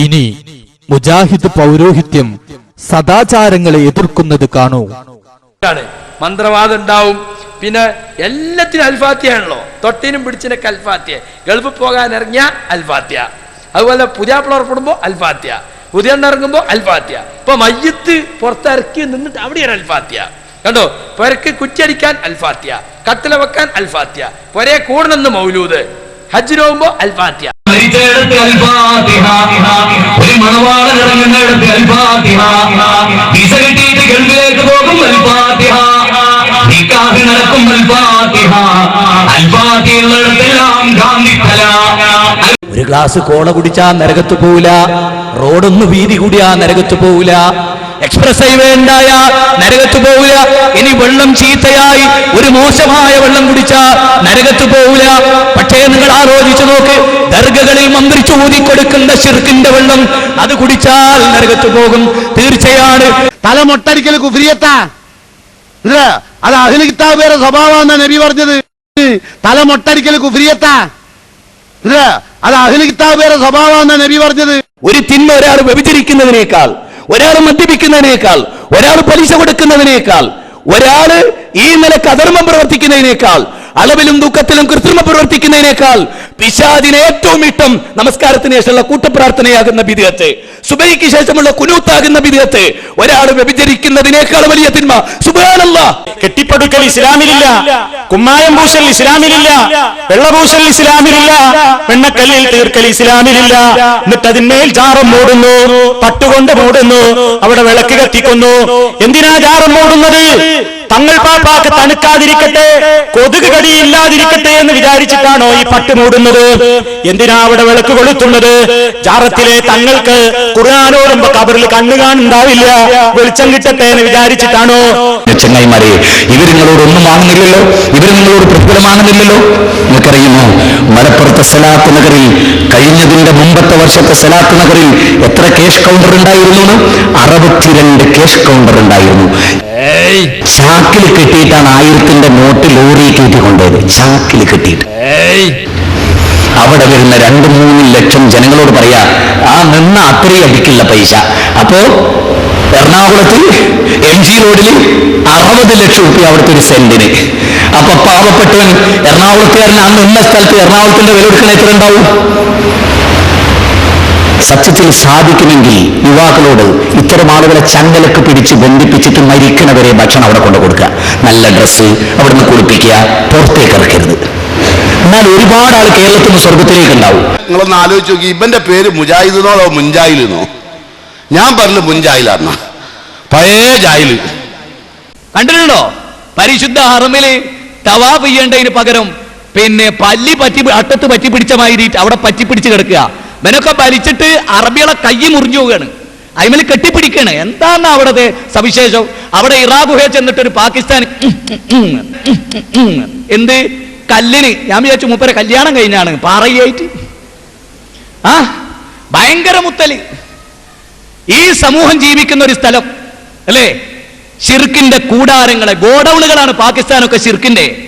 ഇനി മുജാഹിദ് പൗരോഹിത്യം സദാചാരങ്ങളെ എതിർക്കുന്നത് കാണൂ. മന്ത്രവാദം ഉണ്ടാവും, പിന്നെ എല്ലാത്തിനും അൽഫാത്തിയാണല്ലോ. തൊട്ടിനും പിടിച്ചിനൊക്കെ അൽഫാത്തിയ. ഗൾഫിൽ പോകാൻ ഇറങ്ങിയ അൽഫാത്തിയ, അതുപോലെ പുതിയ പുറപ്പെടുമ്പോ അൽഫാത്തിയ, പുതിയ ഇറങ്ങുമ്പോ അൽഫാത്തിയ. ഇപ്പൊ മയ്യത്ത് പുറത്തിറക്കി നിന്നിട്ട് അവിടെയാണ് അൽഫാത്തിയ. കണ്ടോ, പുരക്ക് കുറ്റിയടിക്കാൻ അൽഫാത്തിയ, കട്ടില വെക്കാൻ അൽഫാത്തിയ, പുരയെ കൂടണമെന്ന് മൗലൂദ്, ഹജ്ജിന് പോകുമ്പോ അൽഫാത്തിയ. ഒരു മണവാളൻ ഇറങ്ങുന്നിടത്ത് അൽഫാത്തിഹ, വിസ കിട്ടിയിട്ട് ഗൾഫിലേക്ക് പോകും അൽഫാത്തിഹ, നിക്കാഹ് നടക്കും അൽഫാത്തിഹ, അൽഫാത്തിഹയുള്ളിടത്തെല്ലാം ഗാന്ധിത്തല. ഒരു ഗ്ലാസ് കോള കുടിച്ചാ നരകത്ത് പോവില്ല, റോഡൊന്ന് വീതി കൂടിയാ നരകത്ത് പോവില്ല, എക്സ്പ്രസ് ഹൈവേ ഉണ്ടായ നരകത്ത് പോവില്ല. ഇനി വെള്ളം ചീത്തയായി ഒരു മോശമായ വെള്ളം കുടിച്ചാ നരകത്ത് പോവില്ല. പക്ഷേ നിങ്ങൾ ആലോചിച്ചു നോക്ക്, ദർഗകളിൽ മന്ത്രിച്ചു ഊതിക്കൊടുക്കുന്ന ശിർക്കിന്റെ വെള്ളം അത് കുടിച്ചാൽ നരകത്ത് പോകും തീർച്ചയാണ്. തലമൊട്ടടിക്കൽ കുഫ്രിയത്താ, അത് അഹ്ലു കിതാബുകാരുടെ സ്വഭാവമാണ് നബി പറഞ്ഞത്. തലമൊട്ടടിക്കൽ കുഫ്രിയത്താ, അത് അഹ്ലു കിതാബുകാരുടെ സ്വഭാവമാണ് നബി പറഞ്ഞത്. ഒരു തിന്മ ഒരാൾ വ്യഭിചരിക്കുന്നതിനേക്കാൾ, ഒരാൾ മദ്യപിക്കുന്നതിനേക്കാൾ, ഒരാൾ പലിശ കൊടുക്കുന്നതിനേക്കാൾ, ഒരാള് ഈ നിലക്ക് അധർമ്മം പ്രവർത്തിക്കുന്നതിനേക്കാൾ, അളവിലും ദുഃഖത്തിലും കൃത്രിമ പ്രവർത്തിക്കുന്നതിനേക്കാൾ പിശാചിന് ഏറ്റവും ഇഷ്ടം നമസ്കാരത്തിന് ശേഷമുള്ള കൂട്ടപ്രാർത്ഥനയാകുന്ന ബിദ്അത്ത്, സുബഹിക്ക് ശേഷമുള്ള കുനൂത്താകുന്ന ബിദ്അത്ത്. ഒരാൾ വ്യഭിചരിക്കുന്നതിനേക്കാൾ വലിയ തിന്മ. സുബ്ഹാനല്ലാഹ്. കെട്ടിപ്പടുക്കൽ ഇസ്ലാമിലില്ല, കുമ്മായം പൂശൽ ഇസ്ലാമിലില്ല, വെള്ളപൂശൽ ഇസ്ലാമിലില്ല, വെണ്ണക്കല്ലിൽ തീർക്കൽ ഇസ്ലാമിലില്ല. എന്നിട്ട് അതിന്മേൽ ജാറം മൂടുന്നു, പട്ടുകൊണ്ട് മൂടുന്നു, അവിടെ വിളക്ക് കത്തിക്കുന്നു. എന്തിനാ ജാറം മൂടുന്നത്? തങ്ങൾ പാപ്പാക്ക് തണുക്കാതിരിക്കട്ടെ, കൊതുക് കടിയില്ലാതിരിക്കട്ടെ എന്ന് വിചാരിച്ചിട്ടാണോ ഈ പട്ട് മൂടുന്നത്? എന്തിനാ അവിടെ വിളക്ക് കൊളുത്തുന്നത്? ജാറത്തിലെ തങ്ങൾക്ക് ഖുർആനോടുമ്പോ കബറിൽ കണ്ണു കാണുണ്ടാവില്ല, വെളിച്ചം കിട്ടട്ടെ എന്ന് വിചാരിച്ചിട്ടാണോ? ചങ്ങായിമാരെ, ഇവർ നിങ്ങളോടൊന്നും വാങ്ങുന്നില്ലല്ലോ, ഇവർ നിങ്ങളോട് പ്രതിഫലമാകുന്നില്ലല്ലോ. നിങ്ങൾക്കറിയുമോ, മലപ്പുറത്തെ സലാത്ത് നഗറിൽ കഴിഞ്ഞതിന്റെ മുമ്പത്തെ വർഷത്തെ സലാത്ത് നഗറിൽ എത്ര ക്യാഷ് കൗണ്ടർ ഉണ്ടായിരുന്നു? 62 ക്യാഷ് കൗണ്ടർ ഉണ്ടായിരുന്നു. ചാക്കിൽ കെട്ടിയിട്ടാണ് 1000ന്റെ നോട്ട് ലോറി കയറ്റി കൊണ്ടുപോയത്. ചാക്കിൽ കെട്ടിയിട്ട് അവിടെ വരുന്ന 2-3 ലക്ഷം ജനങ്ങളോട് പറയാ, ആ നിന്ന അത്രയും അടിക്കില്ല പൈസ. അപ്പോ എറണാകുളത്ത് MG റോഡിൽ 60 ലക്ഷം രൂപ അവിടുത്തെ ഒരു സെന്റിന്. അപ്പൊ പാവപ്പെട്ടവൻ എറണാകുളത്തുകാരൻ ആ നിന്ന സ്ഥലത്ത് എറണാകുളത്തിന്റെ വില എടുക്കണ എത്ര ഉണ്ടാവും? സത്യത്തിൽ സാധിക്കുമെങ്കിൽ യുവാക്കളോട് ഇത്തരം ആളുകളെ ചങ്ങലക്ക് പിടിച്ച് ബന്ധിപ്പിച്ചിട്ട് മരിക്കണവരെ ഭക്ഷണം അവിടെ കൊണ്ടു കൊടുക്കുക, നല്ല ഡ്രസ്സ് അവിടുന്ന് കുളിപ്പിക്കുക, പുറത്തേക്ക് ഇറക്കരുത്. എന്നാൽ ഒരുപാട് ആൾ കേരളത്തിൽ നിന്ന് സ്വർഗത്തിലേക്ക് ഉണ്ടാവും. നിങ്ങളൊന്ന് ആലോചിച്ച് നോക്കി, ഇവന്റെ പേര് മുജാഹിദെന്നോ അതോ മുൻജാഹിലെന്നോ? ഞാൻ പറഞ്ഞു മുൻജാഹിലാന്ന, പഴയ ജാഹില്. കണ്ടിട്ടുണ്ടോ? പരിശുദ്ധ ഹറമില് തവാഫ് ചെയ്യേണ്ടതിന് പകരം പിന്നെ പല്ലി അട്ടത്ത് പറ്റി പിടിച്ച മാതിരി അവിടെ പറ്റി പിടിച്ച് കിടക്കുക. ഇവനൊക്കെ ഭരിച്ചിട്ട് അറബികളെ കൈ മുറിഞ്ഞു പോവുകയാണ്, അയിമല് കെട്ടിപ്പിടിക്കുകയാണ്. എന്താണ് അവിടത്തെ സവിശേഷം? അവിടെ ഇറാ ഗുഹയിൽ ചെന്നിട്ടൊരു പാകിസ്ഥാൻ എന്ത് കല്ലിന്, ഞാൻ വിചാരിച്ചു മൂപ്പരെ കല്യാണം കഴിഞ്ഞാണ് പാറയായിട്ട്. ഭയങ്കര മുത്തല്. ഈ സമൂഹം ജീവിക്കുന്ന ഒരു സ്ഥലം അല്ലേ, ശിർക്കിന്റെ കൂടാരങ്ങളെ, ഗോഡൌണുകളാണ് പാകിസ്ഥാനൊക്കെ ശിർക്കിന്റെ.